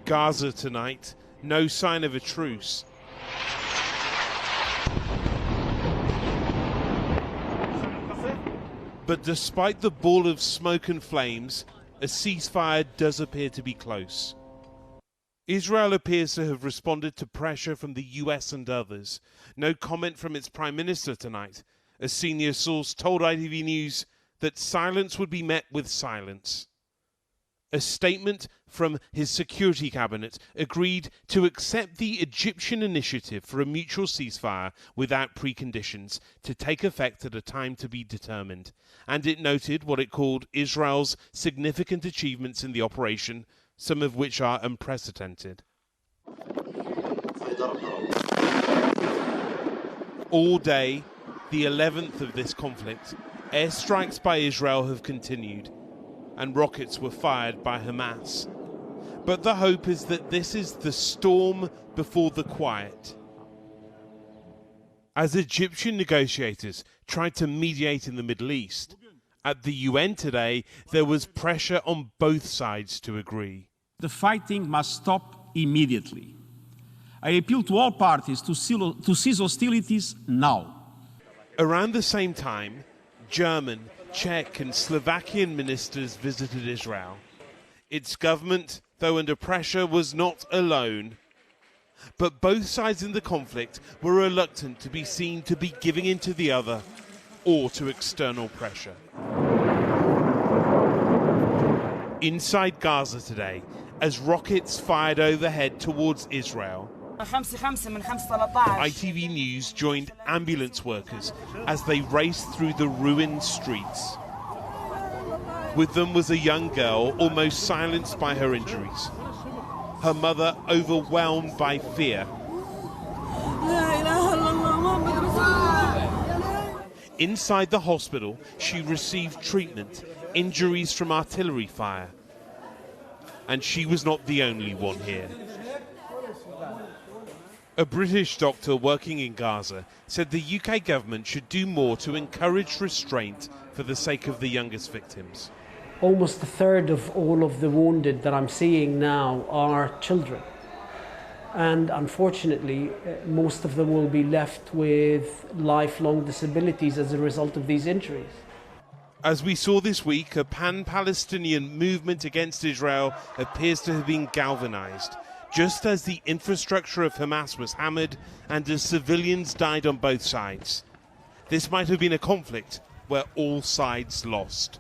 Gaza tonight, no sign of a truce. But despite the ball of smoke and flames, a ceasefire does appear to be close. Israel appears to have responded to pressure from the US and others. No comment from its Prime Minister tonight. A senior source told ITV News that silence would be met with silence. A statement from his security cabinet agreed to accept the Egyptian initiative for a mutual ceasefire without preconditions to take effect at a time to be determined. And it noted what it called Israel's significant achievements in the operation, some of which are unprecedented. All day, the 11th of this conflict, airstrikes by Israel have continued, and rockets were fired by Hamas. But the hope is that this is the storm before the quiet. As Egyptian negotiators tried to mediate in the Middle East, at the UN today, there was pressure on both sides to agree. The fighting must stop immediately. I appeal to all parties to cease hostilities now. Around the same time, German, Czech and Slovakian ministers visited Israel. Its government, though under pressure, was not alone. But both sides in the conflict were reluctant to be seen to be giving in to the other or to external pressure. Inside Gaza today, as rockets fired overhead towards Israel, ITV News joined ambulance workers as they raced through the ruined streets. With them was a young girl almost silenced by her injuries, her mother overwhelmed by fear. Inside the hospital, she received treatment, injuries from artillery fire. And she was not the only one here. A British doctor working in Gaza said the UK government should do more to encourage restraint for the sake of the youngest victims. Almost a third of all of the wounded that I'm seeing now are children. And unfortunately, most of them will be left with lifelong disabilities as a result of these injuries. As we saw this week, a pan-Palestinian movement against Israel appears to have been galvanized, just as the infrastructure of Hamas was hammered and as civilians died on both sides. This might have been a conflict where all sides lost.